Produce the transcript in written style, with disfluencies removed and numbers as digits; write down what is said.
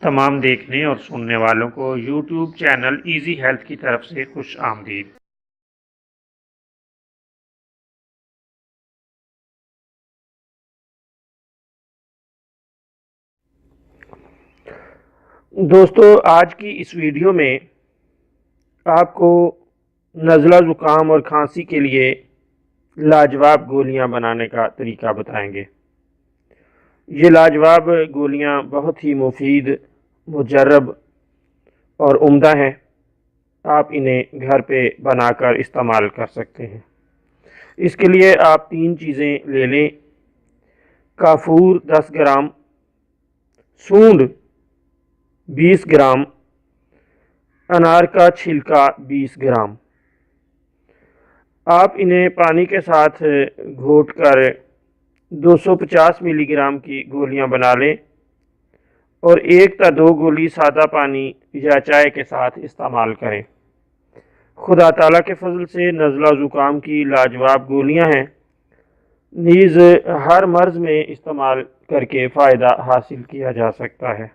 تمام دیکھنے اور سننے والوں کو یوٹیوب چینل ایزی ہیلتھ کی طرف سے خوش آمدید۔ دوستو، آج کی اس ویڈیو میں آپ کو نزلہ زکام اور کھانسی کے لیے لاجواب گولیاں بنانے کا طریقہ بتائیں گے۔ یہ لاجواب گولیاں بہت ہی مفید، مجرب اور عمدہ ہیں۔ آپ انہیں گھر پہ بنا کر استعمال کر سکتے ہیں۔ اس کے لیے آپ 3 چیزیں لے لیں: کافور 10 گرام، سونڈ 20 گرام، انار کا چھلکا 20 گرام۔ آپ انہیں پانی کے ساتھ گھوٹ کر 250 ملی گرام کی گولیاں بنا لیں اور 1 تا 2 گولی سادہ پانی یا چائے کے ساتھ استعمال کریں۔ خدا تعالیٰ کے فضل سے نزلہ زکام کی لاجواب گولیاں ہیں، نیز ہر مرض میں استعمال کر کے فائدہ حاصل کیا جا سکتا ہے۔